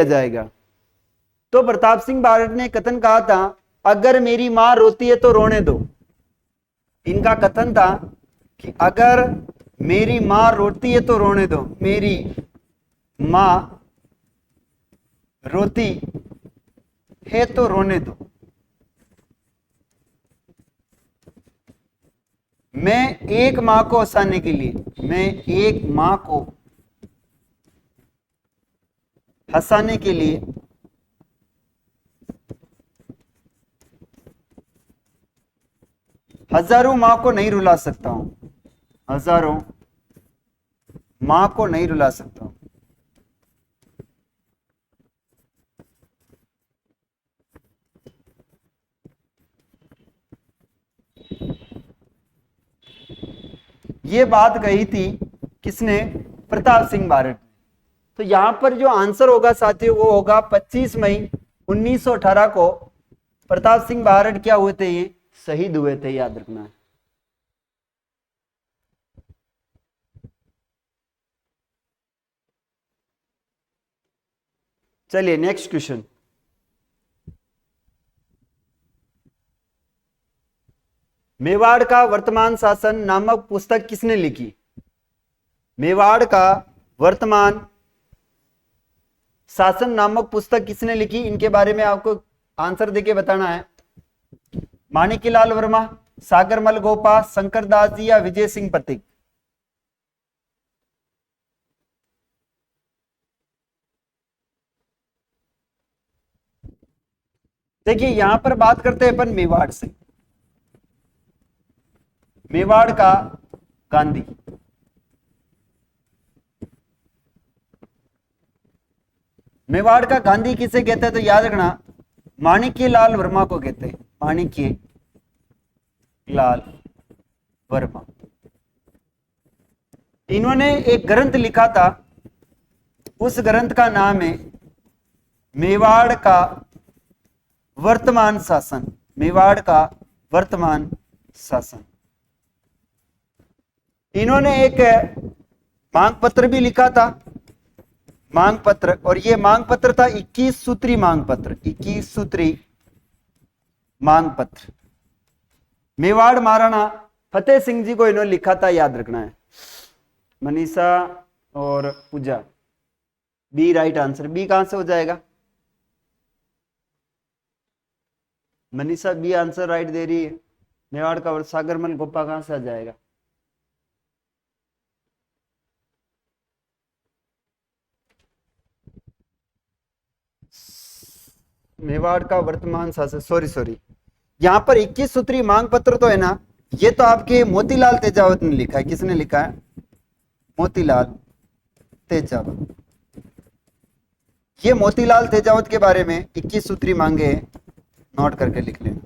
जाएगा। तो प्रताप सिंह बारड ने कथन कहा था, अगर मेरी मां रोती है तो रोने दो। इनका कथन था कि अगर मेरी मां रोती है तो रोने दो, मेरी मां रोती है तो रोने दो। मैं एक मां को हंसाने के लिए, मैं एक मां को हंसाने के लिए हजारों मां को नहीं रुला सकता हूं, हजारों मां को नहीं रुला सकता हूं। ये बात कही थी किसने? प्रताप सिंह बारड। तो यहां पर जो आंसर होगा साथियों वो होगा 25 मई 1918 को प्रताप सिंह बारड क्या हुए थे? ये शहीद हुए थे, याद रखना है। चलिए नेक्स्ट क्वेश्चन। मेवाड़ का वर्तमान शासन नामक पुस्तक किसने लिखी? मेवाड़ का वर्तमान शासन नामक पुस्तक किसने लिखी? इनके बारे में आपको आंसर देके बताना है। माणिक्यलाल वर्मा, सागरमल गोपा, शंकरदास जी या विजय सिंह पथिक? देखिए यहां पर बात करते हैं अपन मेवाड़ से। मेवाड़ का गांधी, मेवाड़ का गांधी किसे कहते हैं? तो याद रखना माणिक्यलाल वर्मा को कहते हैं, माणिक्यलाल वर्मा। इन्होंने एक ग्रंथ लिखा था, उस ग्रंथ का नाम है मेवाड़ का वर्तमान शासन, मेवाड़ का वर्तमान शासन। इन्होंने एक मांग पत्र भी लिखा था, मांग पत्र, और ये मांग पत्र था 21 सूत्री मांग पत्र, 21 सूत्री मांग पत्र। मेवाड़ महाराणा फतेह सिंह जी को इन्होंने लिखा था, याद रखना है। मनीषा और Pooja, B right answer. B कहां से हो जाएगा? मनीषा बी आंसर राइट दे रही है। मेवाड़ का सागरमल गोपा कहां से आ जाएगा? मेवाड़ का वर्तमान शासन, सॉरी यहां पर 21 सूत्री मांग पत्र तो है ना, ये तो आपके मोतीलाल तेजावत ने लिखा है। किसने लिखा है? मोतीलाल तेजावत। ये मोतीलाल तेजावत के बारे में 21 सूत्री मांगे, नोट करके लिख लेना।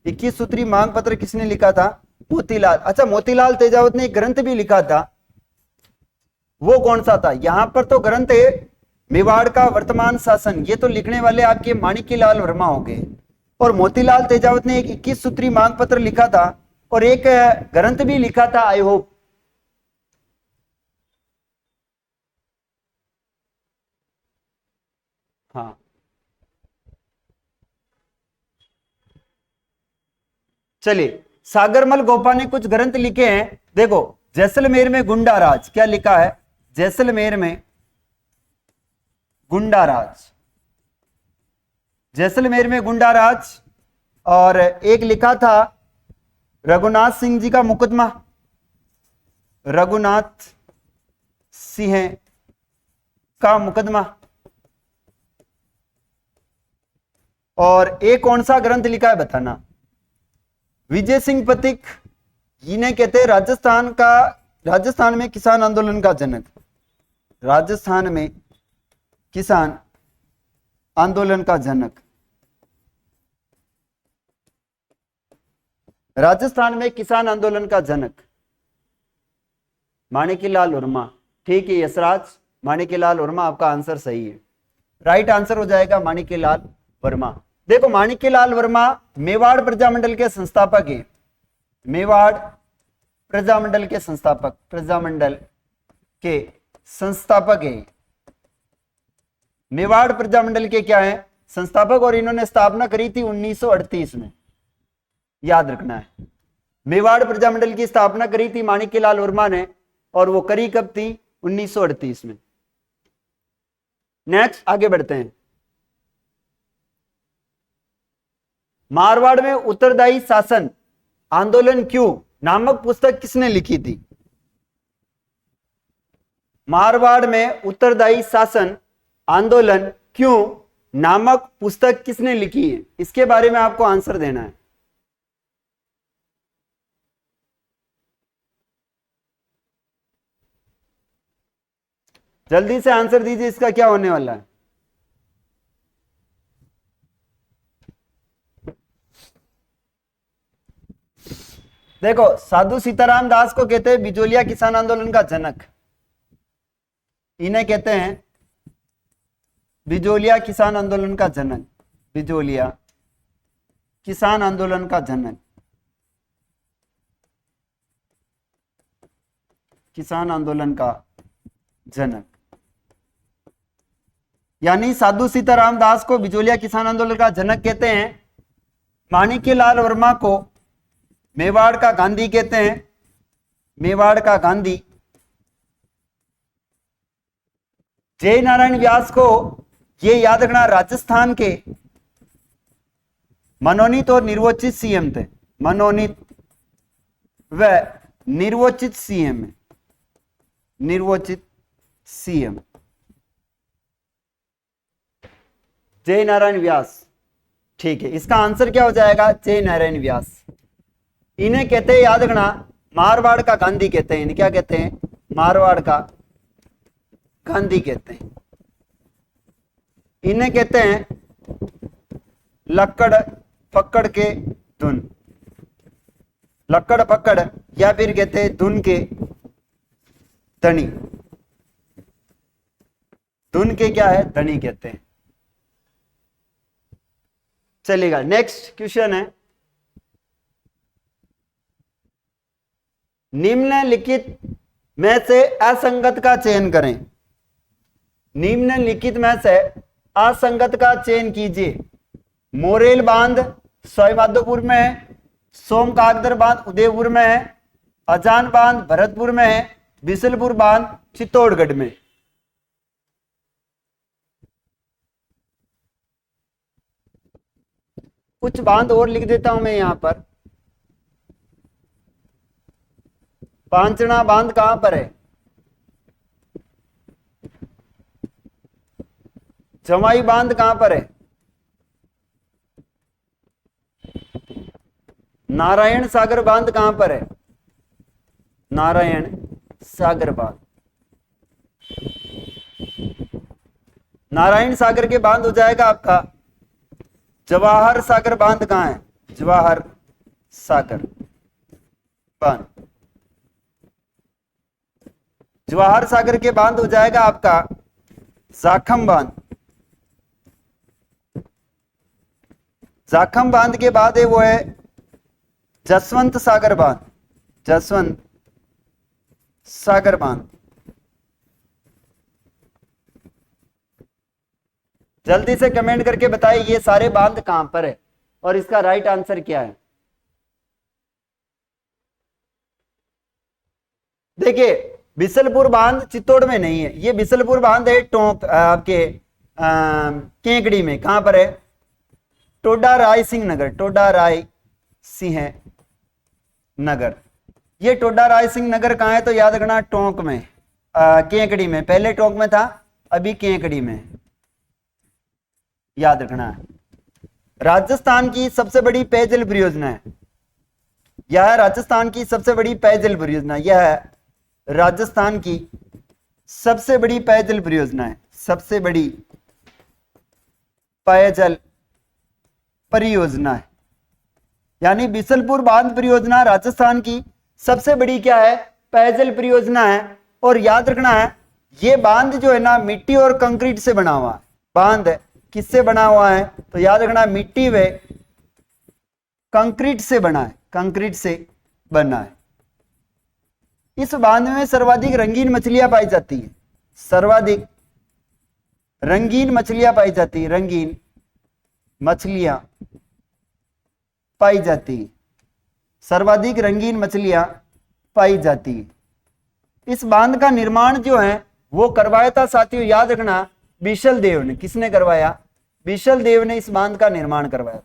21 सूत्री मांग पत्र किसने लिखा था? मोतीलाल। अच्छा, मोतीलाल तेजावत ने एक ग्रंथ भी लिखा था, वो कौन सा था? यहां पर तो ग्रंथ है मेवाड़ का वर्तमान शासन, ये तो लिखने वाले आपके माणिक्यलाल वर्मा हो गए। और मोतीलाल तेजावत ने एक 21 सूत्री मांग पत्र लिखा था और एक ग्रंथ भी लिखा था, आई होप। हाँ, चलिए, सागरमल गोपा ने कुछ ग्रंथ लिखे हैं। देखो, जैसलमेर में गुंडा राज, क्या लिखा है? जैसलमेर में गुंडा राज, जैसलमेर में गुंडा राज। और एक लिखा था रघुनाथ सिंह जी का मुकदमा, रघुनाथ सिंह का मुकदमा। और एक कौन सा ग्रंथ लिखा है बताना? विजय सिंह पथिक, इन्हें कहते हैं राजस्थान में किसान आंदोलन का जनक, राजस्थान में किसान आंदोलन का जनक, राजस्थान में किसान आंदोलन का जनक माणिक्यलाल वर्मा। ठीक है यशराज, माणिक्यलाल वर्मा आपका आंसर सही है। राइट आंसर हो जाएगा माणिक्यलाल वर्मा। देखो, माणिक्यलाल वर्मा मेवाड़ प्रजामंडल के संस्थापक है, मेवाड़ प्रजामंडल के संस्थापक, प्रजामंडल के संस्थापक है। मेवाड़ प्रजामंडल के क्या है संस्थापक, और इन्होंने स्थापना करी थी 1938 में, याद रखना है। मेवाड़ प्रजामंडल की स्थापना करी थी माणिक्यलाल वर्मा ने, और वो करी कब थी 1938 में। नेक्स्ट आगे बढ़ते हैं। मारवाड़ में उत्तरदायी शासन आंदोलन क्यों नामक पुस्तक किसने लिखी थी? मारवाड़ में उत्तरदायी शासन आंदोलन क्यों नामक पुस्तक किसने लिखी है, इसके बारे में आपको आंसर देना है। जल्दी से आंसर दीजिए, इसका क्या होने वाला है। देखो, साधु सीताराम दास को कहते हैं बिजोलिया किसान आंदोलन का जनक, इन्हें कहते हैं बिजोलिया किसान आंदोलन का जनक, बिजोलिया किसान आंदोलन का जनक, किसान आंदोलन का जनक, यानी साधु सीताराम दास को बिजोलिया किसान आंदोलन का जनक कहते हैं। माणिक्यलाल वर्मा को मेवाड़ का गांधी कहते हैं, मेवाड़ का गांधी। जय नारायण व्यास को, ये याद रखना, राजस्थान के मनोनीत और निर्वाचित सीएम थे, मनोनीत व निर्वाचित सीएम, निर्वाचित सीएम जय नारायण व्यास। ठीक है, इसका आंसर क्या हो जाएगा? जय नारायण व्यास। इन्हें कहते हैं, याद रखना, मारवाड़ का गांधी कहते हैं। इन्हें क्या कहते हैं? मारवाड़ का गांधी कहते हैं। इन्हें कहते हैं लक्कड़ पकड़ के धुन, लक्कड़ पकड़, या फिर कहते हैं धुन के धनी, धुन के क्या है? धनी कहते हैं। चलेगा, नेक्स्ट क्वेश्चन है, निम्नलिखित में से असंगत का चयन करें। निम्नलिखित में से असंगत का चयन कीजिए। मोरेल बांध सवाईमाधोपुर में है, सोम कागदर बांध उदयपुर में है, अजान बांध भरतपुर में है, बिसलपुर बांध चित्तौड़गढ़ में। कुछ बांध और लिख देता हूं मैं यहां पर। पांचना बांध कहां पर है? जमाई बांध कहां पर है? नारायण सागर बांध कहां पर है? नारायण सागर बांध। नारायण सागर के बांध हो जाएगा आपका जवाहर सागर बांध। कहां है? जवाहर सागर बांध। जवाहर सागर के बांध हो जाएगा आपका जाखम बांध। जाखम बांध के बाद है वो है जसवंत सागर बांध, जसवंत सागर बांध। जल्दी से कमेंट करके बताइए ये सारे बांध कहां पर है और इसका राइट आंसर क्या है। देखिए, बिसलपुर बांध चित्तौड़ में नहीं है, ये बिसलपुर बांध है टोंक आपके केंकड़ी में। कहां पर है? टोडा राय सिंह नगर, टोडा राय सिंह नगर। ये टोडा राय सिंह नगर कहां है? तो याद रखना टोंक में, केंकड़ी में। पहले टोंक में था, अभी केंकड़ी में, याद रखना है। राजस्थान की सबसे बड़ी पेयजल परियोजना है, यह है राजस्थान की सबसे बड़ी पेयजल परियोजना, यह है राजस्थान की सबसे बड़ी पेयजल परियोजना है, सबसे बड़ी पेयजल परियोजना है। यानी बिसलपुर बांध परियोजना राजस्थान की सबसे बड़ी क्या है? पेयजल परियोजना है। और याद रखना है ये बांध जो है ना मिट्टी और कंक्रीट से बना हुआ है। बांध किससे बना हुआ है? तो याद रखना मिट्टी व कंक्रीट से बना है, कंक्रीट से बना है। इस बांध में सर्वाधिक रंगीन मछलियां पाई जाती है, सर्वाधिक रंगीन मछलियां पाई जाती है, रंगीन मछलियां पाई जाती, सर्वाधिक रंगीन मछलियां पाई जाती। इस बांध का निर्माण जो है वो करवाया था साथियों, याद रखना, बिशल देव ने। किसने करवाया? बिशल देव ने इस बांध का निर्माण करवाया।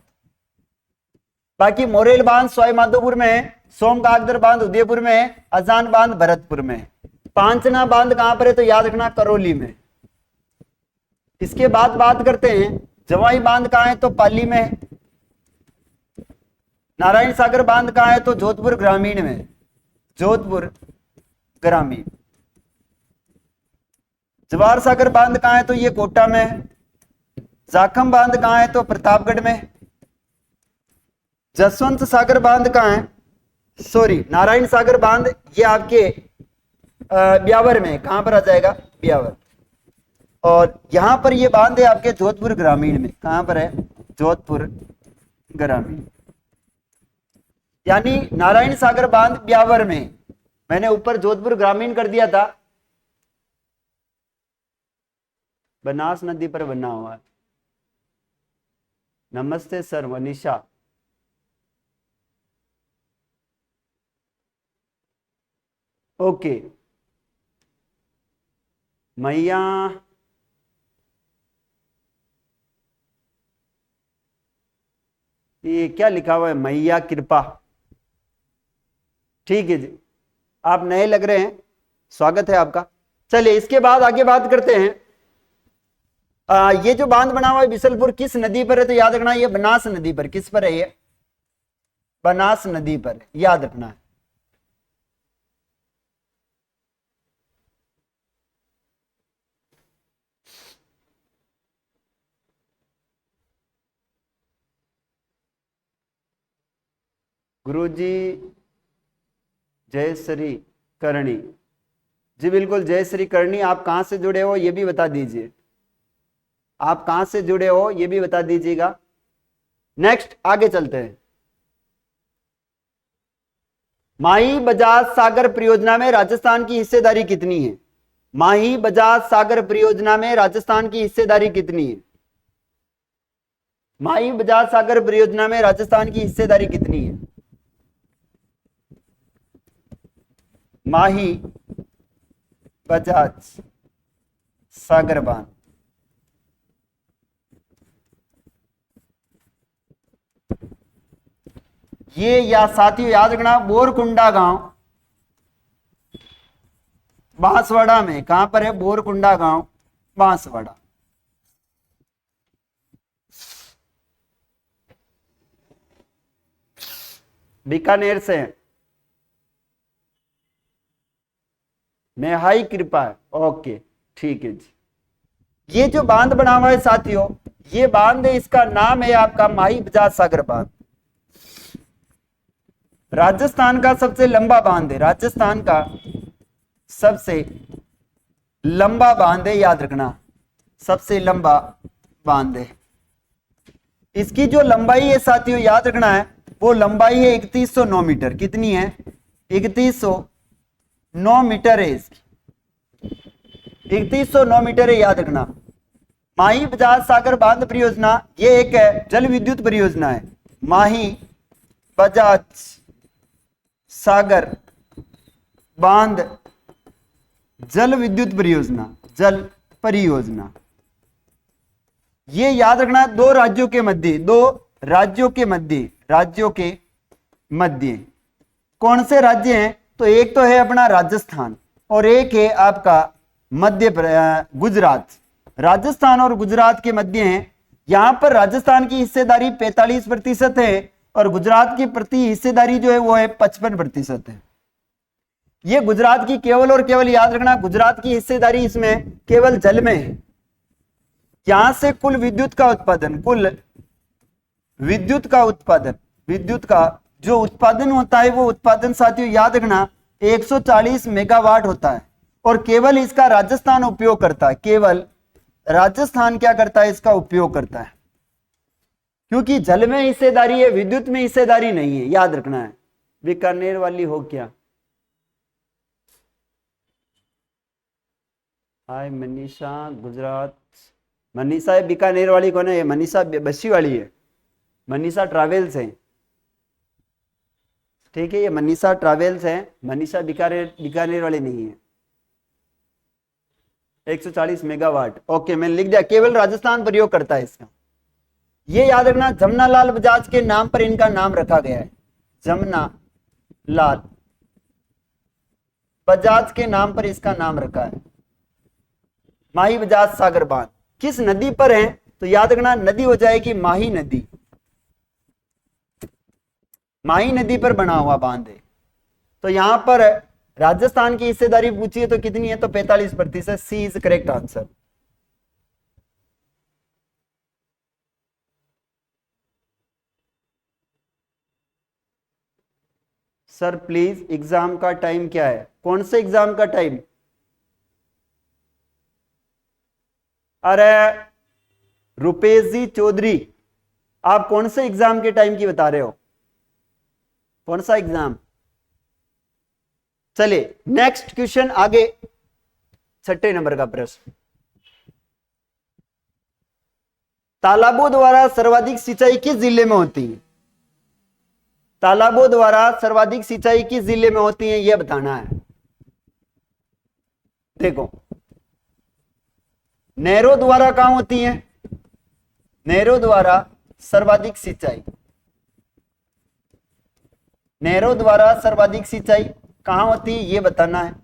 बाकी मोरेल बांध सवाई माधोपुर में है, सोमकागदर बांध उदयपुर में है, अजान बांध भरतपुर में है। पांचना बांध कहां पर है? तो याद रखना करौली में। इसके बाद बात करते हैं जवाई बांध कहां है? तो पाली में है। नारायण सागर बांध कहां है? तो जोधपुर ग्रामीण में, जोधपुर ग्रामीण। जवाहर सागर बांध कहां है? तो ये कोटा में है। जाखम बांध कहां है? तो प्रतापगढ़ में। जसवंत सागर बांध कहां है? सॉरी, नारायण सागर बांध ये आपके ब्यावर में। कहां पर आ जाएगा? ब्यावर। और यहां पर ये बांध है आपके जोधपुर ग्रामीण में। कहां पर है? जोधपुर ग्रामीण। यानी नारायण सागर बांध ब्यावर में, मैंने ऊपर जोधपुर ग्रामीण कर दिया था, बनास नदी पर बना हुआ है। नमस्ते सर मनीषा। ओके मैया, ये क्या लिखा हुआ है? मैया कृपा। ठीक है जी, आप नए लग रहे हैं, स्वागत है आपका। चलिए इसके बाद आगे बात करते हैं। ये जो बांध बना हुआ है बिशलपुर किस नदी पर है? तो याद रखना ये बनास नदी पर। किस पर है ये? बनास नदी पर, याद रखना है। गुरुजी जयश्री करणी जी, बिल्कुल जयश्री करणी। आप कहां से जुड़े हो ये भी बता दीजिए, आप कहां से जुड़े हो ये भी बता दीजिएगा। नेक्स्ट आगे चलते हैं। माही बजाज सागर परियोजना में राजस्थान की हिस्सेदारी कितनी है? माही बजाज सागर परियोजना में राजस्थान की हिस्सेदारी कितनी है? माही बजाज सागर परियोजना में राजस्थान की हिस्सेदारी कितनी है? माही बजाज सागर बांध। ये या साथियों याद रखना, बोरकुंडा गांव बांसवाड़ा में। कहां पर है? बोरकुंडा गांव बांसवाड़ा। बीकानेर से है। मेहाई कृपा है। ओके ठीक है जी। ये जो बांध बना हुआ है साथियों, ये बांध है, इसका नाम है आपका माही बजाज सागर बांध। राजस्थान का सबसे लंबा बांध है, राजस्थान का सबसे लंबा बांध है, याद रखना, सबसे लंबा बांध है। इसकी जो लंबाई है साथियों याद रखना है, वो लंबाई है 3109 मीटर। कितनी है? 3109 मीटर है इसकी, 3109 मीटर है, याद रखना। माही बजाज सागर बांध परियोजना ये एक जल विद्युत परियोजना है। माही बजाज सागर बांध जल विद्युत परियोजना, जल परियोजना। ये याद रखना, दो राज्यों के मध्य, दो राज्यों के मध्य, राज्यों के मध्य। कौन से राज्य हैं? तो एक तो है अपना राजस्थान और एक है आपका गुजरात। राजस्थान और गुजरात के मध्य हैं। यहां पर राजस्थान की हिस्सेदारी 45% है और गुजरात की प्रति हिस्सेदारी जो है वो है 55% है। ये गुजरात की केवल और केवल, याद रखना, गुजरात की हिस्सेदारी इसमें केवल जल में है। यहां से कुल विद्युत का उत्पादन, कुल विद्युत का उत्पादन, विद्युत का जो उत्पादन होता है वो उत्पादन साथियों याद रखना 140 मेगावाट होता है। और केवल इसका राजस्थान उपयोग करता है, केवल राजस्थान क्या करता है? इसका उपयोग करता है, क्योंकि जल में हिस्सेदारी है, विद्युत में हिस्सेदारी नहीं है, याद रखना है। बीकानेर वाली हो क्या? हाय मनीषा, गुजरात मनीषा है बीकानेर वाली कौन है? ये मनीषा बस्सी वाली है, मनीषा ट्रैवल्स है। ठीक है, ये मनीषा ट्रैवल्स है, मनीषा बीकानेर बीकानेर वाली नहीं है। 140 मेगावाट। ओके, मैंने लिख दिया, केवल राजस्थान प्रयोग करता है इसका। ये याद रखना, जमनालाल बजाज के नाम पर इनका नाम रखा गया है। जमनालाल बजाज के नाम पर इसका नाम रखा है। माही बजाज सागर बांध किस नदी पर है? तो याद रखना नदी हो जाएगी माही नदी। माही नदी पर बना हुआ बांध है। तो यहां पर राजस्थान की हिस्सेदारी पूछी है तो कितनी है? तो 45%। C is correct answer. Sir please exam का टाइम क्या है? कौन से एग्जाम का टाइम? अरे रुपेश जी चौधरी, आप कौन से एग्जाम के टाइम की बता रहे हो? कौन सा एग्जाम? चलिए नेक्स्ट क्वेश्चन आगे, 6 नंबर का प्रश्न। तालाबों द्वारा सर्वाधिक सिंचाई किस जिले में होती है? तालाबों द्वारा सर्वाधिक सिंचाई किस जिले में होती है, यह बताना है। देखो, नहरों द्वारा कहां होती है? नहरों द्वारा सर्वाधिक सिंचाई, नहरों द्वारा सर्वाधिक सिंचाई कहां होती है, यह बताना है।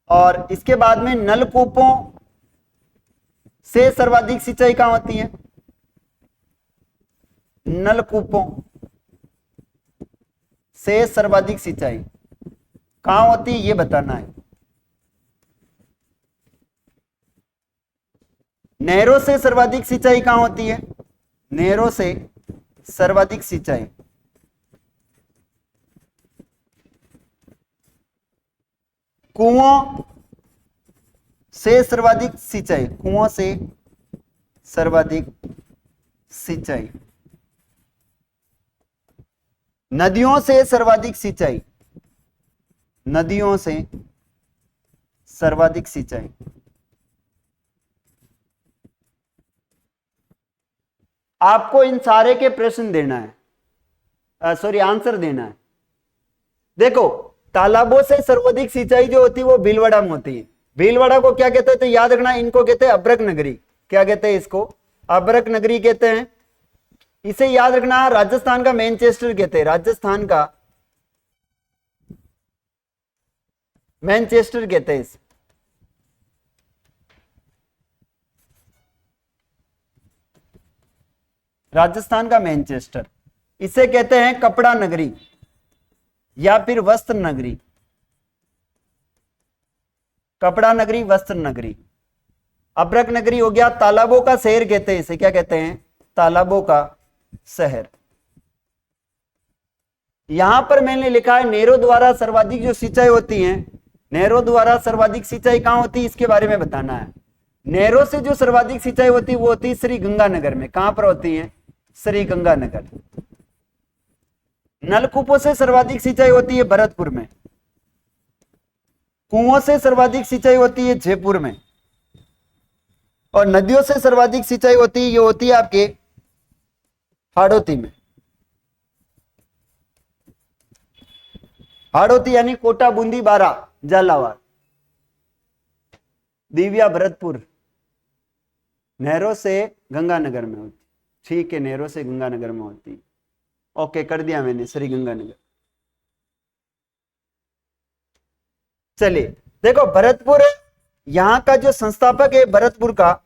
और इसके बाद में नलकूपों से सर्वाधिक सिंचाई कहां होती है? नलकूपों से सर्वाधिक सिंचाई कहां होती है, यह बताना है। नहरों से सर्वाधिक सिंचाई कहां होती है? नहरों से सर्वाधिक सिंचाई कुओं से सर्वाधिक सिंचाई, कुओं से सर्वाधिक सिंचाई, नदियों से सर्वाधिक सिंचाई, नदियों से सर्वाधिक सिंचाई। आपको इन सारे के प्रश्न देना है, सॉरी आंसर देना है। देखो, तालाबों से सर्वाधिक सिंचाई जो होती है वो भीलवाड़ा में होती है। भीलवाड़ा को क्या कहते हैं? तो याद रखना, इनको कहते हैं अब्रक नगरी। क्या कहते हैं इसको? अब्रक नगरी कहते हैं। इसे याद रखना, राजस्थान का मैनचेस्टर कहते हैं, राजस्थान का मैनचेस्टर कहते हैं इसे। राजस्थान का मैनचेस्टर। इसे कहते हैं कपड़ा नगरी या फिर वस्त्र नगरी। कपड़ा नगरी, वस्त्र नगरी। अब्रक नगरी हो गया। तालाबों का शहर कहते हैं इसे। क्या कहते हैं? तालाबों का शहर। यहां पर मैंने लिखा है नहरों द्वारा सर्वाधिक जो सिंचाई होती है, नहरों द्वारा सर्वाधिक सिंचाई कहां होती है, इसके बारे में बताना है। नहरों से जो सर्वाधिक सिंचाई होती है वो होती है श्री गंगानगर में। कहां पर होती है? श्री गंगानगर। नलकूपों से सर्वाधिक सिंचाई होती है भरतपुर में। कुओं से सर्वाधिक सिंचाई होती है जयपुर में। और नदियों से सर्वाधिक सिंचाई होती है, ये होती है आपके हाड़ौती में। हाड़ौती यानी कोटा, बूंदी, बारा, झालावाड़, दिव्या, भरतपुर। नहरों से गंगानगर में होती। ठीक है, नहरों से गंगानगर में होती। ओके, कर दिया मैंने, श्री गंगानगर। चलिए देखो, भरतपुर, यहां का जो संस्थापक है, भरतपुर का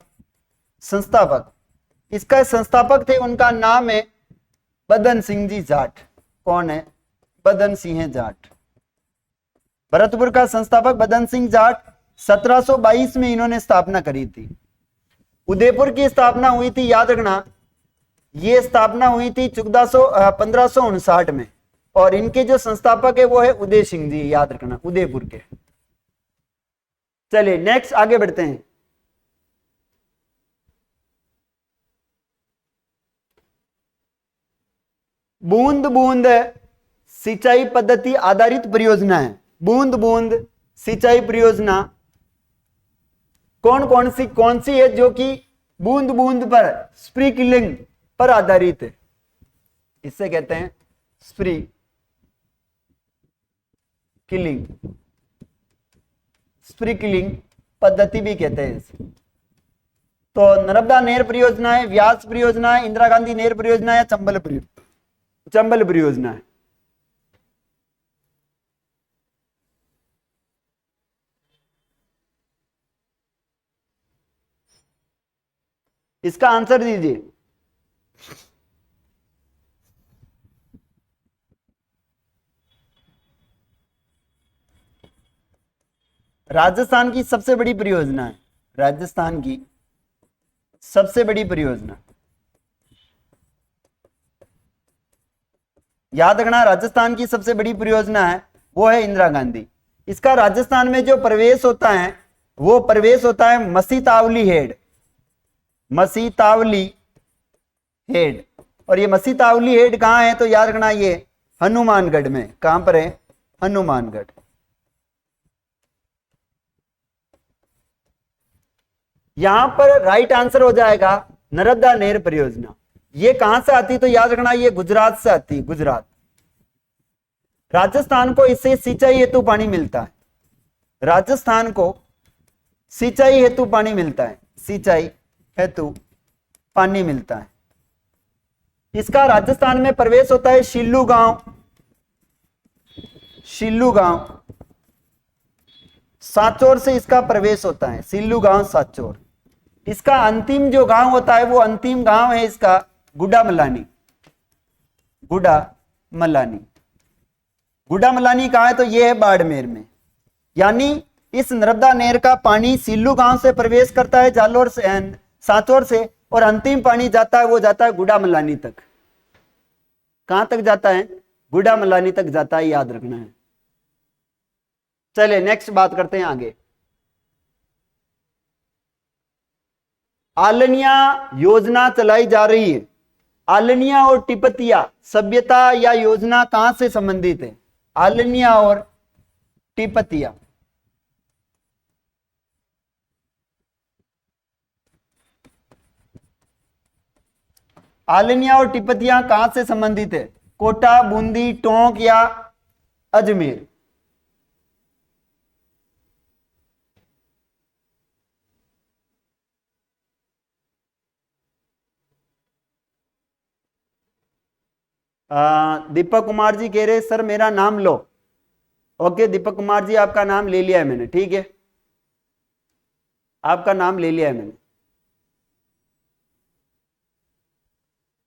संस्थापक, इसका संस्थापक थे, उनका नाम है बदन सिंह जी जाट। कौन है? बदन सिंह जाट। भरतपुर का संस्थापक बदन सिंह जाट। 1722 में इन्होंने स्थापना करी थी। उदयपुर की स्थापना हुई थी, याद रखना, ये स्थापना हुई थी 1559 में। और इनके जो संस्थापक है वो है उदय सिंह जी, याद रखना, उदयपुर के। चलिए नेक्स्ट आगे बढ़ते हैं। बूंद बूंद सिंचाई पद्धति आधारित परियोजना है। बूंद बूंद सिंचाई परियोजना कौन सी है जो कि बूंद बूंद पर स्प्रिंकलिंग पर आधारित है? इससे कहते हैं स्प्रिंकलिंग, स्प्रिंकलिंग पद्धति भी कहते हैं इसे। तो नर्मदा नहर परियोजना है, व्यास परियोजना है, इंदिरा गांधी नहर परियोजना है, या चंबल परियोजना है? इसका आंसर दीजिए। राजस्थान की सबसे बड़ी परियोजना है, राजस्थान की सबसे बड़ी परियोजना, याद रखना, राजस्थान की सबसे बड़ी परियोजना है वो है इंदिरा गांधी। इसका राजस्थान में जो प्रवेश होता है वो प्रवेश होता है मसीतावली हेड, मसीतावली हेड। और ये मसीतावली हेड कहां है? तो याद रखना ये हनुमानगढ़ में। कहां पर है? हनुमानगढ़। यहां पर राइट आंसर हो जाएगा नर्मदा नहर परियोजना। ये कहां से आती? तो याद रखना ये गुजरात से आती, गुजरात। राजस्थान को इससे सिंचाई हेतु पानी मिलता है, राजस्थान को सिंचाई हेतु पानी मिलता है, सिंचाई हेतु पानी मिलता है। इसका राजस्थान में प्रवेश होता है शिल्लू गांव, शिल्लू गांव सांचौर से इसका प्रवेश होता है, सिल्लू गांव सांचौर। इसका अंतिम जो गांव होता है वो अंतिम गांव है इसका गुडामलानी, गुडामलानी। गुडामलानी कहां है? तो ये है बाड़मेर में। यानी इस नर्मदा नहर का पानी सिल्लू गांव से प्रवेश करता है, जालोर से, सांचौर से, और अंतिम पानी जाता है वो जाता है गुडामलानी तक। कहां तक जाता है? गुडामलानी तक जाता है, याद रखना है। चलिए नेक्स्ट बात करते हैं आगे। आलनिया योजना चलाई जा रही है। आलनिया और तिब्बतिया सभ्यता या योजना कहां से संबंधित है? आलनिया और तिब्बतिया, आलनिया और तिब्बतिया कहां से संबंधित है? कोटा, बूंदी, टोंक या अजमेर? दीपक कुमार जी कह रहे सर मेरा नाम लो। ओके दीपक कुमार जी आपका नाम ले लिया है मैंने, ठीक है, आपका नाम ले लिया है मैंने।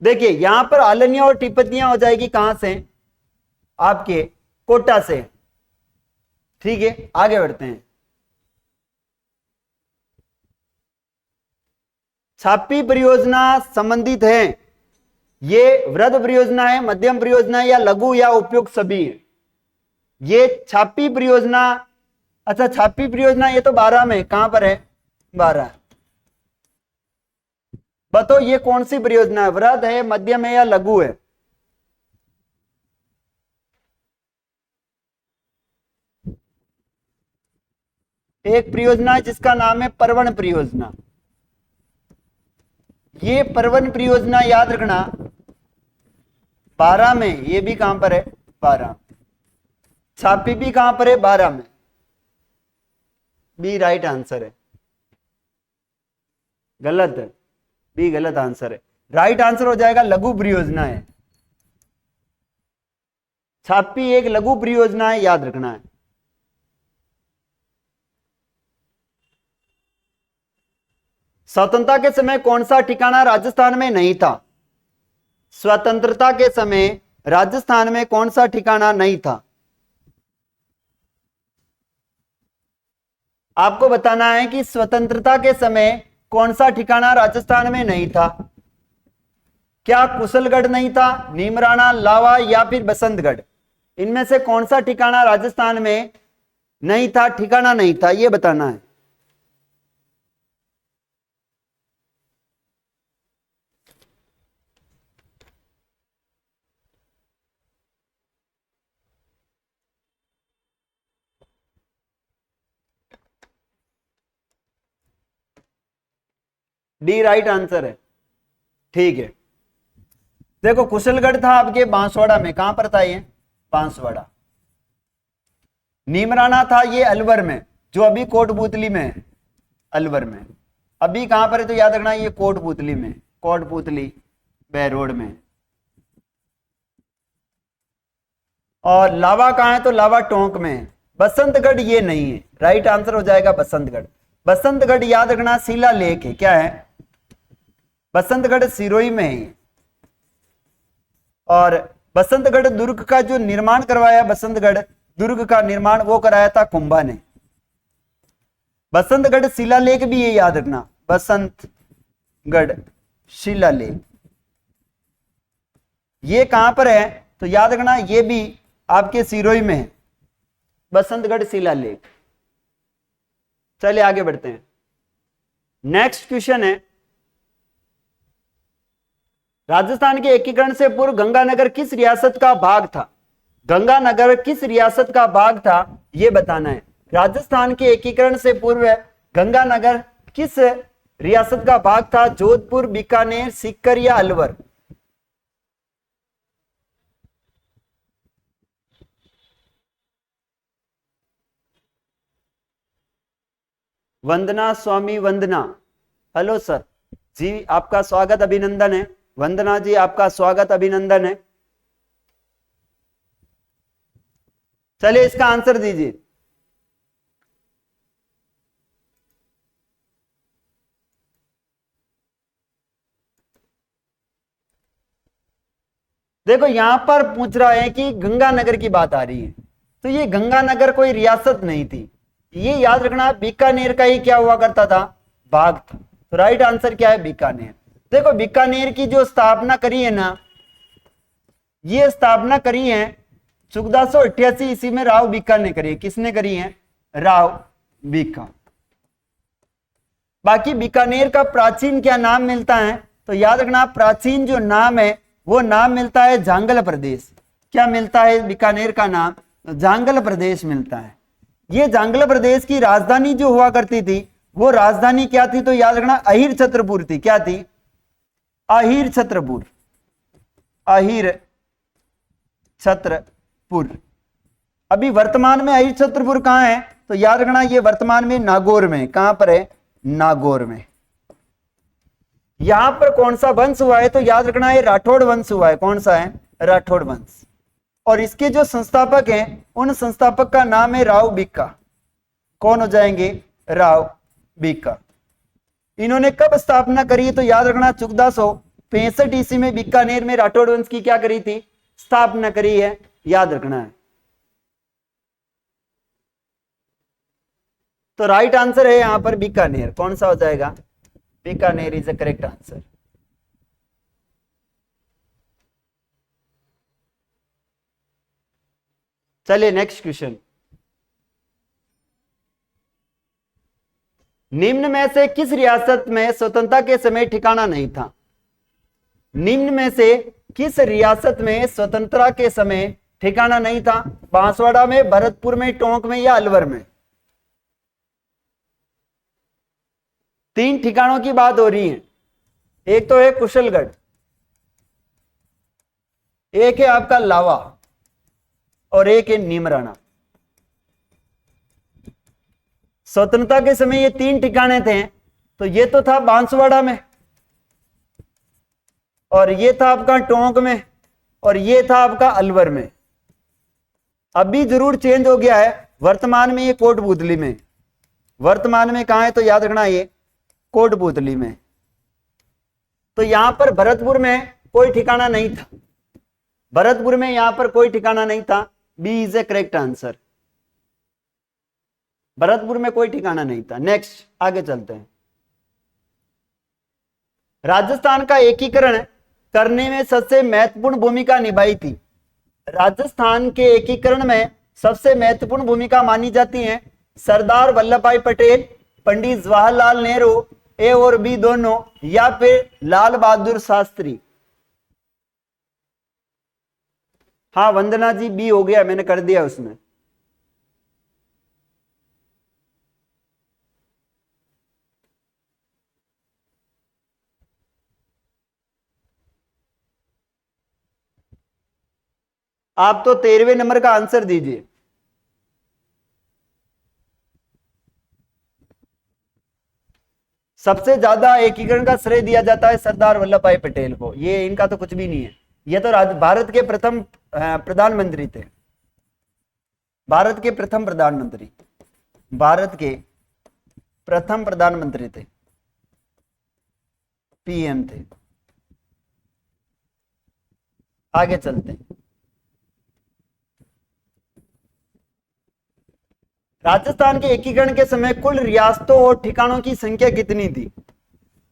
देखिए यहां पर आलनिया और तिब्बतियां हो जाएगी कहां से? आपके कोटा से। ठीक है आगे बढ़ते हैं। छापी परियोजना संबंधित है, ये वृहद परियोजना है, मध्यम परियोजना है, या लघु या उपयुक्त सभी है? ये छापी परियोजना, अच्छा छापी परियोजना ये तो 12 में, कहां पर है? 12। बताओ ये कौन सी परियोजना है? वृहद है, मध्यम है, या लघु है? एक परियोजना है जिसका नाम है परवण परियोजना। ये परवण परियोजना याद रखना 12 में, ये भी कहां पर है? 12। छापी भी कहां पर है? 12 में। बी राइट आंसर है, गलत है, बी गलत आंसर है। राइट आंसर हो जाएगा लघु परियोजना है। छापी एक लघु परियोजना है, याद रखना है। स्वतंत्रता के समय कौन सा ठिकाना राजस्थान में नहीं था? स्वतंत्रता के समय राजस्थान में कौन सा ठिकाना नहीं था? आपको बताना है कि स्वतंत्रता के समय कौन सा ठिकाना राजस्थान में नहीं था। क्या कुशलगढ़ नहीं था, नीमराणा, लावा, या फिर बसंतगढ़? इनमें से कौन सा ठिकाना राजस्थान में नहीं था, ठिकाना नहीं था, यह बताना है। डी राइट आंसर है। ठीक है, देखो कुशलगढ़ था आपके बांसवाड़ा में, कहां पर था ये, बांसवाड़ा। नीमराना था ये अलवर में, जो अभी कोटपुतली में है, अलवर में। अभी कहां पर है तो याद रखना ये कोटपुतली में, कोटपुतली बहरोड में। और लावा कहां है तो लावा टोंक में है। बसंतगढ़ ये नहीं है, राइट आंसर हो जाएगा बसंतगढ़। बसंतगढ़ याद रखना शिला लेक है, क्या है, बसंतगढ़ सिरोही में है। और बसंतगढ़ दुर्ग का जो निर्माण करवाया, बसंतगढ़ दुर्ग का निर्माण वो कराया था कुंभा ने। बसंतगढ़ शिलालेख भी ये याद रखना, बसंतगढ़ शिलालेख ये कहां पर है तो याद रखना ये भी आपके सिरोही में है, बसंतगढ़ शिलालेख। चलिए आगे बढ़ते हैं। नेक्स्ट क्वेश्चन है, राजस्थान के एकीकरण से पूर्व गंगानगर किस रियासत का भाग था। गंगानगर किस रियासत का भाग था यह बताना है। राजस्थान के एकीकरण से पूर्व गंगानगर किस रियासत का भाग था। जोधपुर, बीकानेर, सीकर या अलवर। वंदना स्वामी वंदना, हेलो सर जी, आपका स्वागत अभिनंदन है। वंदना जी आपका स्वागत अभिनंदन है। चलिए इसका आंसर दीजिए। देखो यहां पर पूछ रहा है कि गंगानगर की बात आ रही है, तो ये गंगानगर कोई रियासत नहीं थी, ये याद रखना बीकानेर का ही क्या हुआ करता था, भाग था। तो राइट आंसर क्या है, बीकानेर। देखो बीकानेर की जो स्थापना करी है ना, ये स्थापना करी है 1488 ईस्वी में राव बीका ने करी है। किसने करी है, राव बीका। बाकी बीकानेर का प्राचीन क्या नाम मिलता है तो याद रखना प्राचीन जो नाम है वो नाम मिलता है जांगल प्रदेश। क्या मिलता है बीकानेर का नाम, जांगल प्रदेश मिलता है। ये जांगल प्रदेश की राजधानी जो हुआ करती थी वो राजधानी क्या थी तो याद रखना अहीर छत्रपुर थी। क्या थी, अहीर छत्रपुर, अहीर छत्रपुर। अभी वर्तमान में अहीर छत्रपुर कहां है तो याद रखना ये वर्तमान में नागौर में। कहां पर है, नागौर में। यहां पर कौन सा वंश हुआ है तो याद रखना ये राठौड़ वंश हुआ है। कौन सा है, राठौड़ वंश। और इसके जो संस्थापक हैं उन संस्थापक का नाम है राव बीका। कौन हो जाएंगे, राव बीका। इन्होंने कब स्थापना करी तो याद रखना 1465 ईस्वी में बीकानेर में राठौड़ वंश की क्या करी थी, स्थापना करी है, याद रखना है। तो राइट आंसर है यहां पर बीकानेर। कौन सा हो जाएगा, Bikaner is the correct answer. चलिए नेक्स्ट क्वेश्चन। निम्न में से किस रियासत में स्वतंत्रता के समय ठिकाना नहीं था। निम्न में से किस रियासत में स्वतंत्रता के समय ठिकाना नहीं था। बांसवाड़ा में, भरतपुर में, टोंक में या अलवर में। 3 ठिकानों की बात हो रही है। एक तो है कुशलगढ़, एक है आपका लावा और एक है नीमराना। स्वतंत्रता के समय ये 3 ठिकाने थे, तो ये तो था बांसवाड़ा में, और ये था आपका टोंक में, और ये था आपका अलवर में। अभी जरूर चेंज हो गया है, वर्तमान में ये कोटपुतली में। वर्तमान में कहां है तो याद रखना ये कोटपुतली में। तो यहां पर भरतपुर में कोई ठिकाना नहीं था, भरतपुर में यहां पर कोई ठिकाना नहीं था। B is a correct answer, Bharatpur में कोई ठिकाना नहीं था। नेक्स्ट आगे चलते हैं। राजस्थान का एकीकरण करने में सबसे महत्वपूर्ण भूमिका निभाई थी। राजस्थान के एकीकरण में सबसे महत्वपूर्ण भूमिका मानी जाती है सरदार वल्लभ भाई पटेल, पंडित जवाहरलाल नेहरू, ए और बी दोनों, या फिर लाल बहादुर शास्त्री। हाँ वंदना जी बी हो गया, मैंने कर दिया उसमें। आप तो 13वें नंबर का आंसर दीजिए। सबसे ज्यादा एकीकरण का श्रेय दिया जाता है सरदार वल्लभ भाई पटेल को, ये इनका तो कुछ भी नहीं है। ये तो भारत के प्रथम प्रधानमंत्री थे, भारत के प्रथम प्रधानमंत्री, भारत के प्रथम प्रधानमंत्री थे, पीएम थे। आगे चलते हैं। राजस्थान के एकीकरण के समय कुल रियासतों और ठिकानों की संख्या कितनी थी?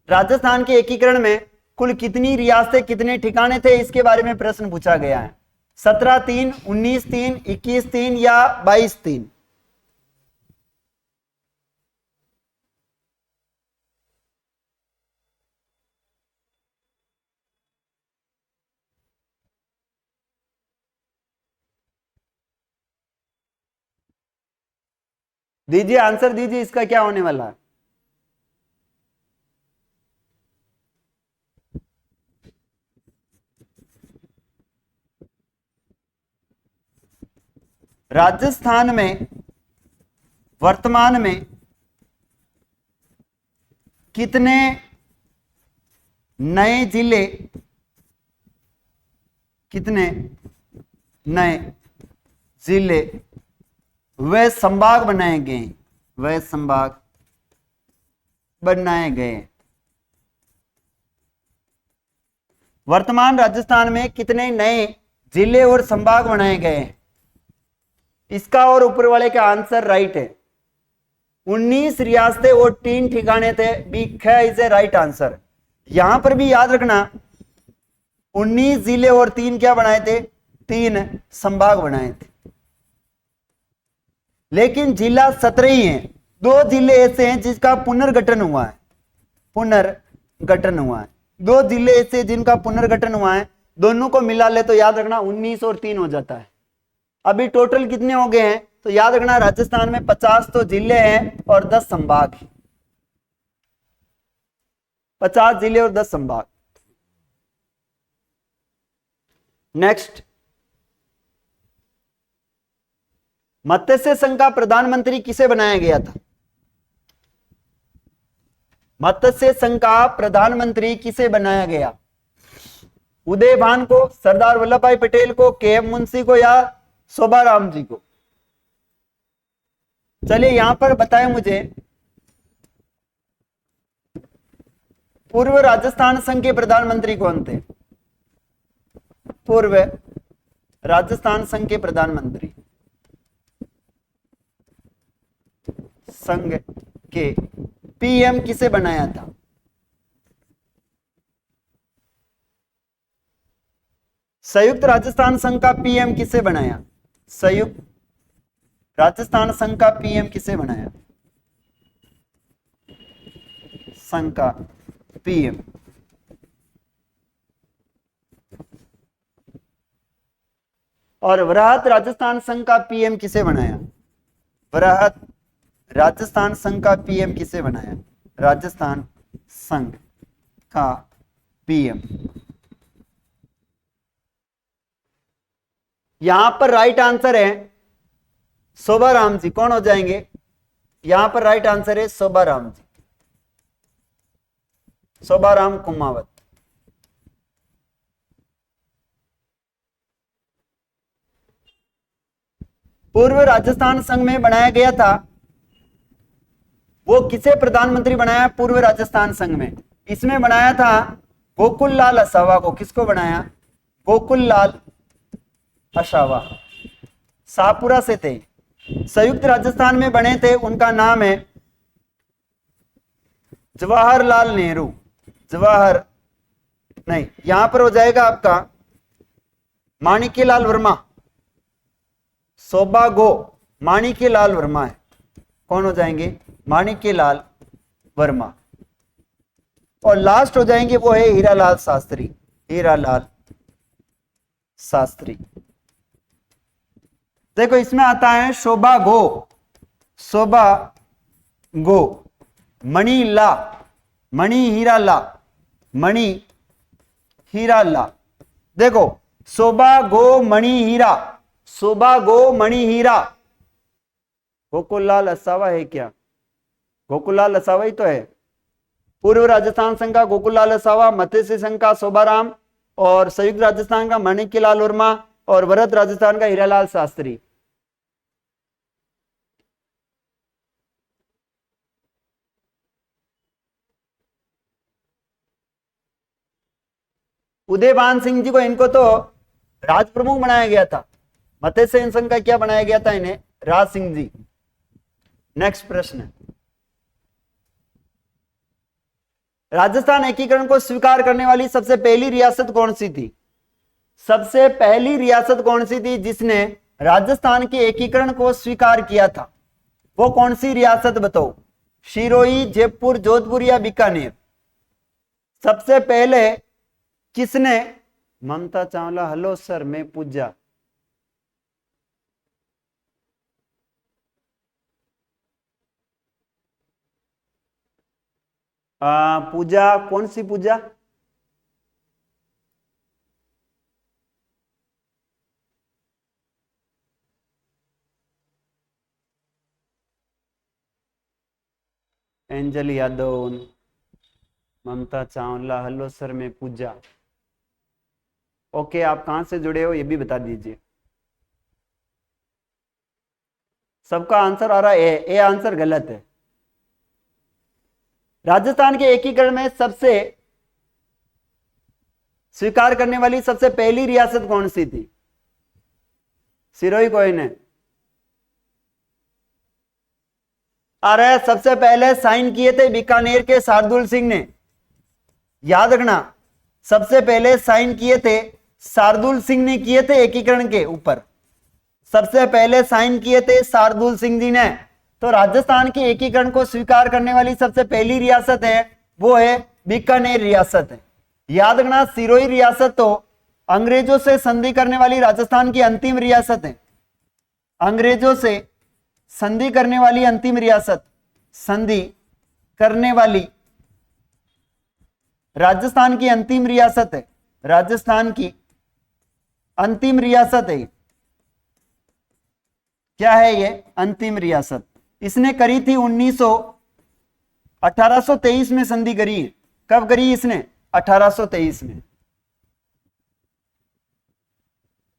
राजस्थान के एकीकरण में कुल कितनी रियासतें, कितने ठिकाने थे, इसके बारे में प्रश्न पूछा गया है। 17-3, 19-3, 21-3 या 22-3? दीजिए आंसर दीजिए, इसका क्या होने वाला है? राजस्थान में वर्तमान में कितने नए जिले, कितने नए जिले वे संभाग बनाए गए, वे संभाग बनाए गए? वर्तमान राजस्थान में कितने नए जिले और संभाग बनाए गए हैं? इसका और ऊपर वाले का आंसर राइट है। 19 रियासतें और 3 ठिकाने थे, बी ख इज ए राइट आंसर। यहां पर भी याद रखना 19 जिले और 3 क्या बनाए थे? 3 संभाग बनाए थे। लेकिन जिला 17 ही है। 2 जिले ऐसे हैं जिसका पुनर्गठन हुआ है, पुनर्गठन हुआ है। 2 जिले ऐसे जिनका पुनर्गठन हुआ है, दोनों को मिला ले तो याद रखना 19 और 3 हो जाता है। अभी टोटल कितने हो गए हैं तो याद रखना राजस्थान में 50 तो जिले हैं और 10 संभाग, 50 जिले और 10 संभाग। नेक्स्ट, मत्स्य संघ का प्रधानमंत्री किसे बनाया गया था? मत्स्य संघ का प्रधानमंत्री किसे बनाया गया? उदय भान को, सरदार वल्लभ भाई पटेल को, के.एम. मुंशी को या शोभाराम जी को? चलिए यहां पर बताएं मुझे, पूर्व राजस्थान संघ के प्रधानमंत्री कौन थे? पूर्व राजस्थान संघ के प्रधानमंत्री, संघ के पीएम किसे बनाया था? संयुक्त राजस्थान संघ का पीएम किसे बनाया? संयुक्त राजस्थान संघ का पीएम किसे बनाया? संघ का पीएम। और वृहत राजस्थान संघ का पीएम किसे बनाया? वृहत राजस्थान संघ का पीएम किसे बनाया? राजस्थान संघ का पीएम। यहां पर राइट आंसर है शोभाराम जी। कौन हो जाएंगे? यहां पर राइट आंसर है शोभाराम जी, शोभाराम कुमावत। पूर्व राजस्थान संघ में बनाया गया था, वो किसे प्रधानमंत्री बनाया? पूर्व राजस्थान संघ में इसमें बनाया था गोकुल लाल असावा को। किसको बनाया? गोकुल लाल असावा, शाहपुरा से थे। संयुक्त राजस्थान में बने थे, उनका नाम है जवाहरलाल नेहरू। जवाहर नहीं, यहां पर हो जाएगा आपका माणिक्यलाल वर्मा। शोभा गो माणिक्यलाल वर्मा है। कौन हो जाएंगे? माणिक्यलाल वर्मा। और लास्ट हो जाएंगे वो है हीरालाल शास्त्री, हीरालाल शास्त्री। देखो इसमें आता है शोभा गो, शोभा गो, मणि ला, मणि हीरा ला, मणि हीरा ला। देखो शोभा गो मणि हीरा, शोभा गो मणि हीरा। गोकुललाल असावा है क्या? गोकुललाल असावा ही तो है। पूर्व राजस्थान संघ का गोकुललाल असावा, मत्स्य संघ का शोभाराम, और संयुक्त राजस्थान का माणिक्यलाल वर्मा, और वरद राजस्थान का हीरालाल शास्त्री। उदयभान सिंह जी को, इनको तो राज प्रमुख बनाया गया था। मत्स्य संघ का क्या बनाया गया था इन्हें? राज सिंह जी। नेक्स्ट प्रश्न, राजस्थान एकीकरण को स्वीकार करने वाली सबसे पहली रियासत कौन सी थी? सबसे पहली रियासत कौन सी थी जिसने राजस्थान के एकीकरण को स्वीकार किया था? वो कौन सी रियासत बताओ? सिरोही, जयपुर, जोधपुर या बीकानेर? सबसे पहले किसने? ममता चावला, हेलो सर, मैं पूजा। पूजा, कौन सी पूजा? एंजल यादव, ममता चावला, हेलो सर, मैं पूजा। ओके, आप कहां से जुड़े हो ये भी बता दीजिए। सबका आंसर आ रहा है ए आंसर गलत है। राजस्थान के एकीकरण में सबसे स्वीकार करने वाली सबसे पहली रियासत कौन सी थी? सिरोही कोई ने? अरे सबसे पहले साइन किए थे बीकानेर के शार्दुल सिंह ने, याद रखना। सबसे पहले साइन किए थे शार्दुल सिंह ने, किए थे एकीकरण के ऊपर। सबसे पहले साइन किए थे शार्दुल सिंह जी ने। तो राजस्थान के एकीकरण को स्वीकार करने वाली सबसे पहली रियासत है वो है बीकानेर रियासत है। याद रखना, सिरोही रियासत तो अंग्रेजों से संधि करने वाली राजस्थान की अंतिम रियासत है। अंग्रेजों से संधि करने वाली अंतिम रियासत, संधि करने वाली राजस्थान की अंतिम रियासत है। राजस्थान की अंतिम रियासत है। क्या है ये? अंतिम रियासत। इसने करी थी 1823 में संधि करी है। कब करी इसने? 1823 में।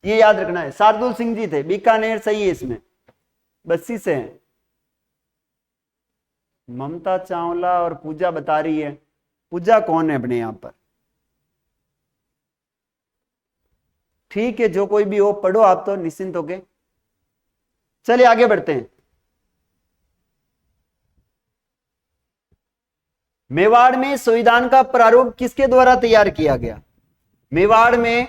ये याद रखना है। शार्दुल सिंह जी थे। बीकानेर सही है इसमें, बस्सी से है। ममता चावला और पूजा बता रही है। पूजा कौन है अपने यहां पर? ठीक है, जो कोई भी हो पढ़ो आप तो निश्चिंत होके। चलिए आगे बढ़ते हैं। मेवाड़ में संविधान का प्रारूप किसके द्वारा तैयार किया गया? मेवाड़ में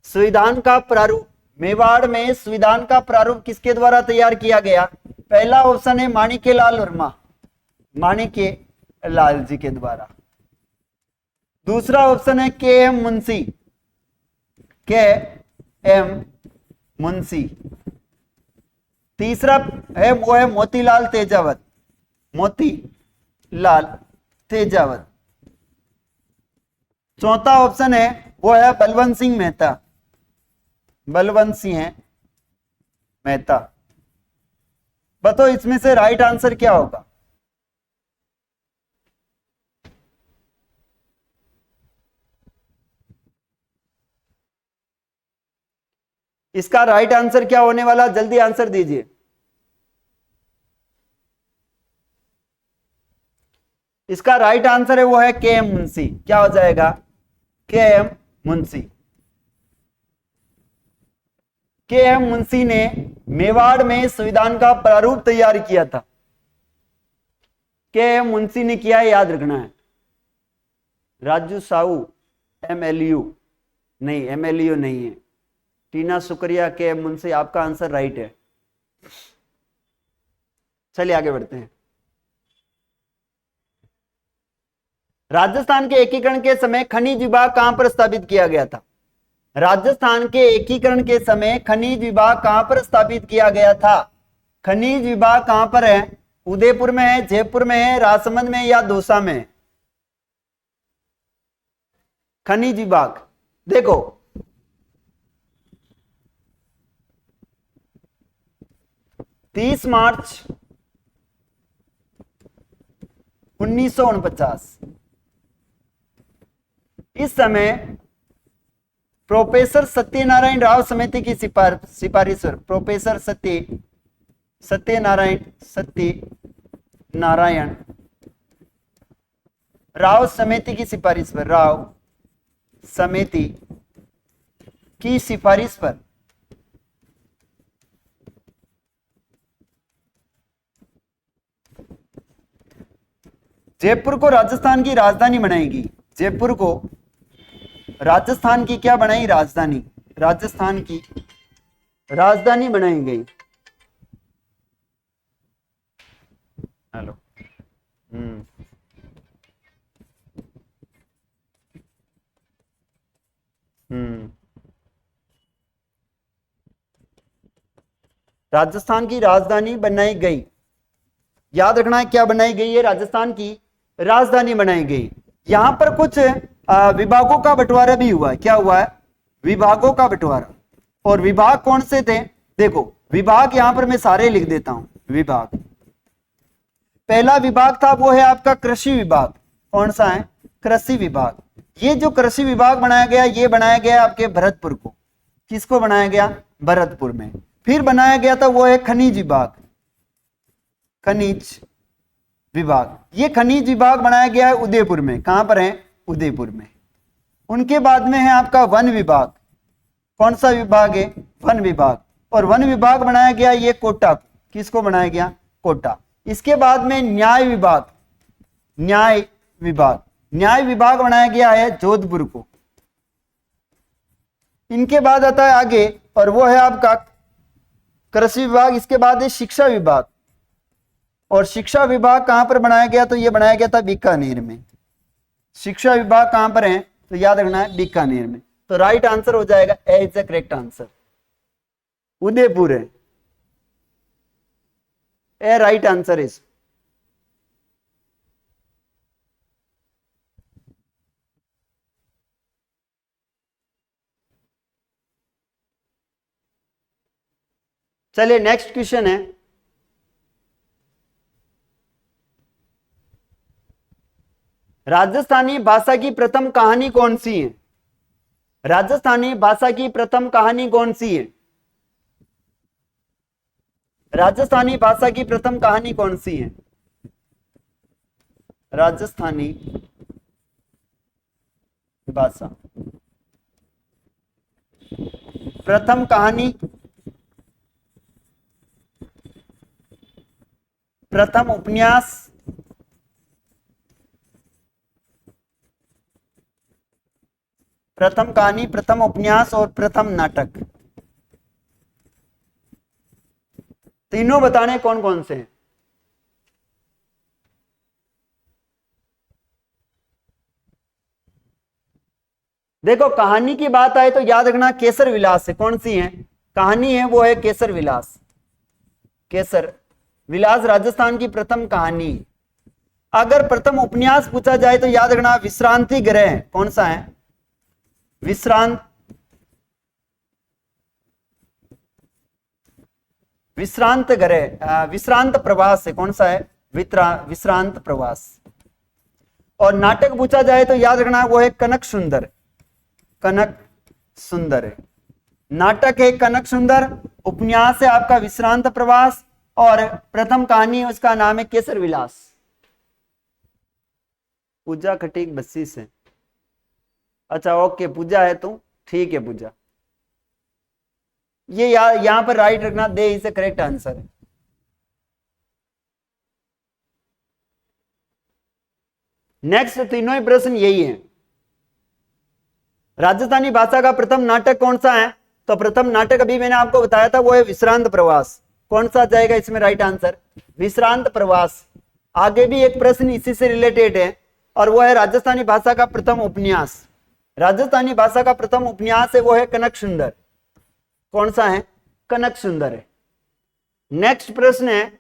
संविधान का प्रारूप, मेवाड़ में संविधान का प्रारूप किसके द्वारा तैयार किया गया? पहला ऑप्शन है माणिक्यलाल वर्मा, माणिक्यलाल जी के द्वारा। दूसरा ऑप्शन है के एम मुंशी, के एम मुंशी। तीसरा है वो है मोतीलाल तेजावत, मोतीलाल तेजावत। चौथा ऑप्शन है वो है बलवंत सिंह मेहता, बलवंत सिंह मेहता। बताओ इसमें से राइट आंसर क्या होगा? इसका राइट आंसर क्या होने वाला? जल्दी आंसर दीजिए। इसका राइट आंसर है वो है के एम मुंशी। क्या हो जाएगा? के एम मुंशी। के एम मुंशी ने मेवाड़ में संविधान का प्रारूप तैयार किया था। के एम मुंशी ने किया है, याद रखना है। राजू साहू एमएलयू नहीं, एमएलयू नहीं है। टीना शुक्रिया, के एम मुंशी, आपका आंसर राइट है। चलिए आगे बढ़ते हैं। राजस्थान के एकीकरण के समय खनिज विभाग कहां पर स्थापित किया गया था? राजस्थान के एकीकरण के समय खनिज विभाग कहां पर स्थापित किया गया था? खनिज विभाग कहां पर है? उदयपुर में है, जयपुर में है, राजसमंद में या दौसा में? खनिज विभाग देखो, 30 मार्च 1949। इस समय प्रोफेसर सत्यनारायण राव समिति की सिफारिश पर प्रोफेसर सत्यनारायण राव समिति की सिफारिश पर जयपुर को राजस्थान की राजधानी बनाएगी। जयपुर को राजस्थान की क्या बनाई? राजस्थान की राजधानी बनाई गई। हेलो। राजस्थान की राजधानी बनाई गई। याद रखना है क्या बनाई गई है? राजस्थान की राजधानी बनाई गई। यहां पर कुछ विभागों का बंटवारा भी हुआ है। क्या हुआ है? विभागों का बंटवारा। और विभाग कौन से थे? देखो विभाग यहां पर मैं सारे लिख देता हूं। विभाग, पहला विभाग था वो है आपका कृषि विभाग। कौन सा है? कृषि विभाग। ये जो कृषि विभाग बनाया गया, ये बनाया गया आपके भरतपुर को। किसको बनाया गया? भरतपुर में। फिर बनाया गया था वो है खनिज विभाग। खनिज विभाग, ये खनिज विभाग बनाया गया है उदयपुर में। कहां पर है? उदयपुर में। उनके बाद में है आपका वन विभाग। कौन सा विभाग है? वन विभाग। और वन विभाग बनाया गया ये कोटा। किसको बनाया गया? कोटा। इसके बाद में न्याय विभाग। न्याय विभाग बनाया गया है जोधपुर को। इनके बाद आता है आगे और वो है आपका कृषि विभाग। इसके बाद है शिक्षा विभाग। और शिक्षा विभाग कहां पर बनाया गया? तो ये बनाया गया था बीकानेर में। शिक्षा विभाग कहां पर है? तो याद रखना है बीकानेर में। तो राइट आंसर हो जाएगा A is the correct answer. Udaipur है ए राइट आंसर इज। चलिए नेक्स्ट क्वेश्चन है, राजस्थानी भाषा की प्रथम कहानी कौन सी है? राजस्थानी भाषा की प्रथम कहानी कौन सी है? राजस्थानी भाषा की प्रथम कहानी कौन सी है? राजस्थानी भाषा प्रथम कहानी, प्रथम उपन्यास, प्रथम कहानी, प्रथम उपन्यास और प्रथम नाटक। तीनों बताने कौन कौन से हैं? देखो कहानी की बात आए तो याद रखना केसर विलास है। कौन सी है कहानी? है वो है केसर विलास। केसर विलास राजस्थान की प्रथम कहानी। अगर प्रथम उपन्यास पूछा जाए तो याद रखना विश्रांति गृह। कौन सा है? विश्रांत गृह, विश्रांत प्रवास है। कौन सा है? विश्रांत प्रवास। और नाटक पूछा जाए तो याद रखना वो है कनक सुंदर। कनक सुंदर है नाटक है कनक सुंदर। उपन्यास है आपका विश्रांत प्रवास और प्रथम कहानी उसका नाम है केसर विलास। पूजा खटीक बस्सी से। अच्छा ओके पूजा है तो ठीक है पूजा। ये यहां पर राइट रखना, दे इज द करेक्ट आंसर है। नेक्स्ट तीनों ही प्रश्न यही है। राजस्थानी भाषा का प्रथम नाटक कौन सा है? तो प्रथम नाटक अभी मैंने आपको बताया था वो है विश्रांत प्रवास। कौन सा जाएगा इसमें राइट आंसर? विश्रांत प्रवास। आगे भी एक प्रश्न इसी से रिलेटेड है और वो है राजस्थानी भाषा का प्रथम उपन्यास। राजस्थानी भाषा का प्रथम उपन्यास है वो है कनक सुंदर। कौन सा है? कनक सुंदर है। नेक्स्ट प्रश्न है,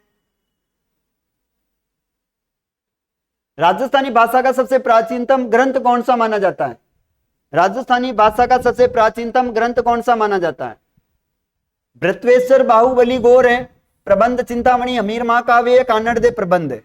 राजस्थानी भाषा का सबसे प्राचीनतम ग्रंथ कौन सा माना जाता है? राजस्थानी भाषा का सबसे प्राचीनतम ग्रंथ कौन सा माना जाता है? बृहत्वेश्वर बाहुबली गौर है, प्रबंध चिंतामणि, हमीर महाकाव्य, कान्नड़ दे प्रबंध।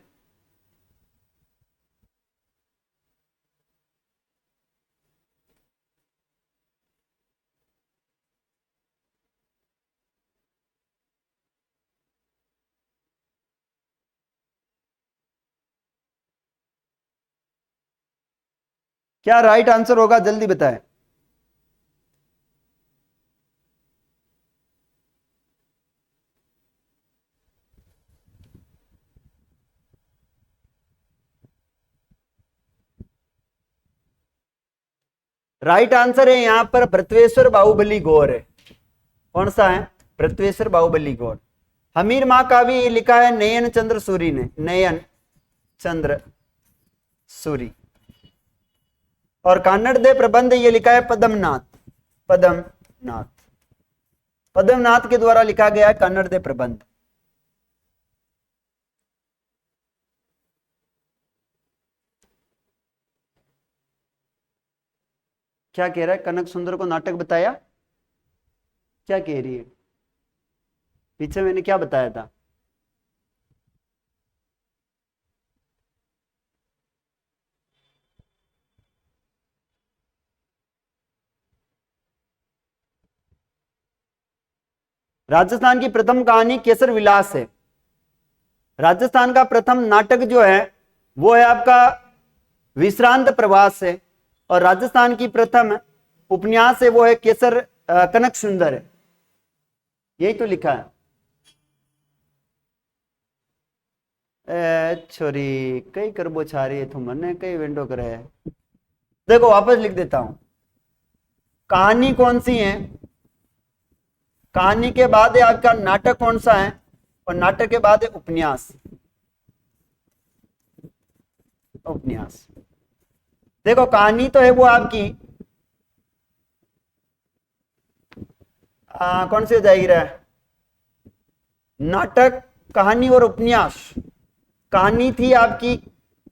क्या राइट आंसर होगा, जल्दी बताएं। राइट आंसर है यहां पर भृतवेश्वर बाहुबली गौर है। कौन सा है? भृतवेश्वर बाहुबली गौर। हमीर महाकाव्य ये लिखा है नयन चंद्र सूरी ने, नयन चंद्र सूरी। और कान्नड़ दे प्रबंध ये लिखा है पद्मनाथ, पद्मनाथ, पद्मनाथ के द्वारा लिखा गया है कन्नड़ दे प्रबंध। क्या कह रहा है? कनक सुंदर को नाटक बताया? क्या कह रही है? पीछे मैंने क्या बताया था? राजस्थान की प्रथम कहानी केसर विलास है। राजस्थान का प्रथम नाटक जो है वो है आपका विश्रांत प्रवास है। और राजस्थान की प्रथम उपन्यास है वो है केसर कनक सुंदर है। यही तो लिखा है। छोरी कई करबो छा रही है तुम मने कई विंडो करे है। देखो वापस लिख देता हूं। कहानी कौन सी है? कहानी के बाद है आपका नाटक कौन सा है? और नाटक के बाद है उपन्यास। उपन्यास देखो कहानी तो है वो आपकी कौन सी हो जाएगी रे? नाटक, कहानी और उपन्यास। कहानी थी आपकी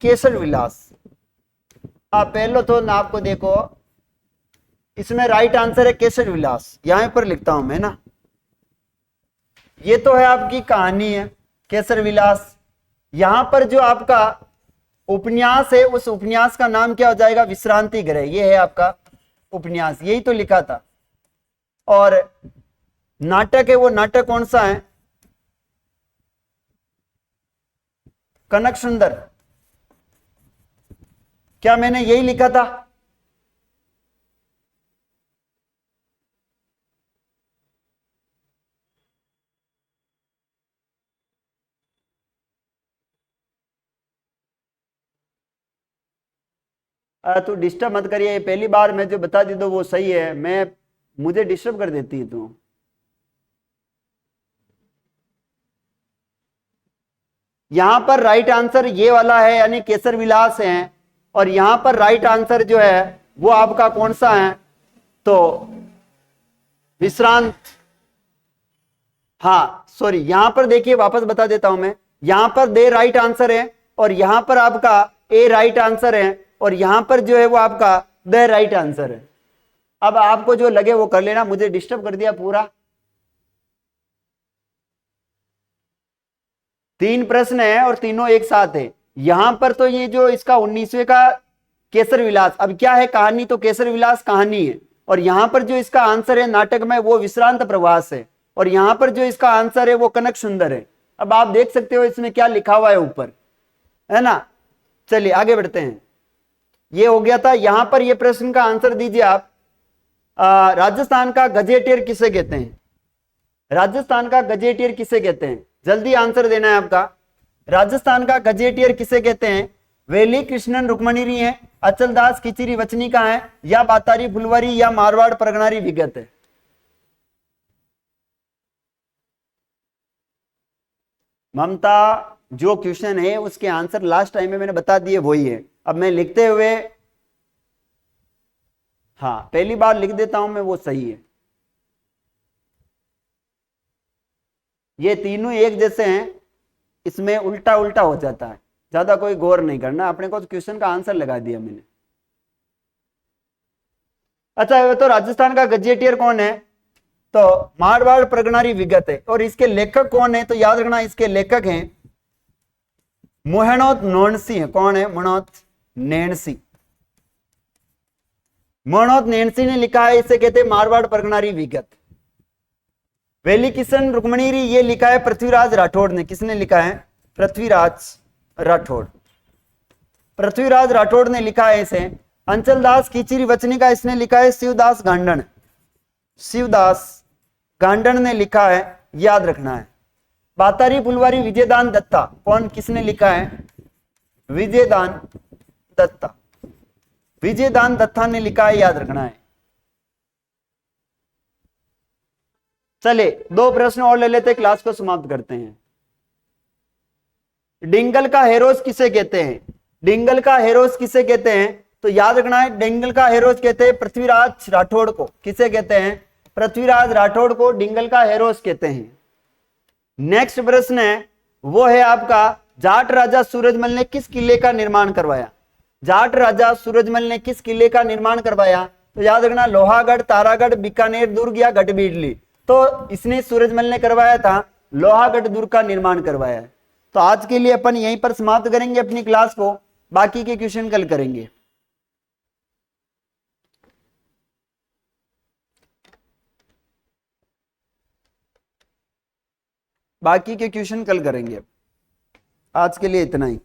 केसर विलास। आप पहले तो ना आपको देखो, इसमें राइट आंसर है केसर विलास। यहां पर लिखता हूं मैं ना, ये तो है आपकी कहानी है केसर विलास। यहां पर जो आपका उपन्यास है उस उपन्यास का नाम क्या हो जाएगा? विश्रांति गृह। ये है आपका उपन्यास, यही तो लिखा था। और नाटक है वो नाटक कौन सा है? कनक सुंदर। क्या मैंने यही लिखा था? तू डिस्टर्ब मत करिए, पहली बार मैं जो बता दी तो वो सही है। मैं मुझे डिस्टर्ब कर देती है तू। यहां पर राइट आंसर ये वाला है यानी केसर विलास है। और यहां पर राइट आंसर जो है वो आपका कौन सा है? तो विश्रांत। हाँ सॉरी, यहां पर देखिए वापस बता देता हूं मैं। यहां पर दे राइट आंसर है और यहां पर आपका ए राइट आंसर है और यहां पर जो है वो आपका द राइट आंसर है। अब आपको जो लगे वो कर लेना, मुझे डिस्टर्ब कर दिया पूरा। 3 प्रश्न है और तीनों एक साथ है। यहां पर तो ये जो इसका 19वें का केसर विलास, अब क्या है? कहानी तो केसर विलास कहानी है। और यहां पर जो इसका आंसर है नाटक में वो विश्रांत प्रवास है। और यहां पर जो इसका आंसर है वो कनक सुंदर है। अब आप देख सकते हो इसमें क्या लिखा हुआ है ऊपर, है ना। चलिए आगे बढ़ते हैं। ये हो गया था। यहां पर ये प्रश्न का आंसर दीजिए आप। राजस्थान का गजेटियर किसे कहते हैं? राजस्थान का गजेटियर किसे कहते हैं? जल्दी आंसर देना है आपका। राजस्थान का गजेटियर किसे कहते हैं? वेली कृष्णन रुक्मणी है, अचलदास किचिरी वचनी का है, या बातारी फुलवारी, या मारवाड़ परगनारी विगत है? ममता, जो क्वेश्चन है उसके आंसर लास्ट टाइम में मैंने बता दिए वही है। अब मैं लिखते हुए, हाँ पहली बार लिख देता हूं मैं, वो सही है। ये तीनों एक जैसे हैं, इसमें उल्टा उल्टा हो जाता है। ज्यादा कोई गौर नहीं करना, अपने को क्वेश्चन का आंसर लगा दिया मैंने। अच्छा ये तो राजस्थान का गजेटियर कौन है? तो मारवाड़ प्रगणारी विगत है। और इसके लेखक कौन है? तो याद रखना इसके लेखक हैं मोहनोत नोनसी है। कौन है? मोहनोत नैणसी। मोहनोत नैणसी ने लिखा है, इसे कहते हैं मारवाड़ प्रगणारी विगत। वेली किशन रुक्मणीरी ये लिखा है पृथ्वीराज राठौड़ ने। किसने लिखा है? पृथ्वीराज राठौड़। पृथ्वीराज राठौड़ ने लिखा है इसे। अंचलदास कीचिरी वचनिका इसने लिखा है शिवदास गांडन। शिवदास गांडन ने लिखा है, याद रखना है। बातारी पुलवारी विजयदान दत्ता। कौन? किसने लिखा है? विजयदान दत्ता। विजयदान दत्ता ने लिखा है, याद रखना है। चले 2 प्रश्न और ले लेते, क्लास को समाप्त करते हैं। डिंगल का हेरोस किसे कहते हैं? डिंगल का हेरोस किसे कहते हैं? तो याद रखना है, डिंगल का हेरोस कहते हैं पृथ्वीराज राठौड़ को। किसे कहते हैं? पृथ्वीराज राठौड़ को डिंगल का हेरोस कहते हैं। नेक्स्ट प्रश्न है, वो है आपका जाट राजा सूरजमल ने किस किले का निर्माण करवाया? जाट राजा सूरजमल ने किस किले का निर्माण करवाया? तो याद रखना, लोहागढ़, तारागढ़, बीकानेर दुर्ग या गढ़बिजली। तो इसने सूरजमल ने करवाया था लोहागढ़ दुर्ग का निर्माण करवाया है। तो आज के लिए अपन यहीं पर समाप्त करेंगे अपनी क्लास को, बाकी के क्वेश्चन कल करेंगे। बाकी के क्वेश्चन कल करेंगे। आज के लिए इतना ही।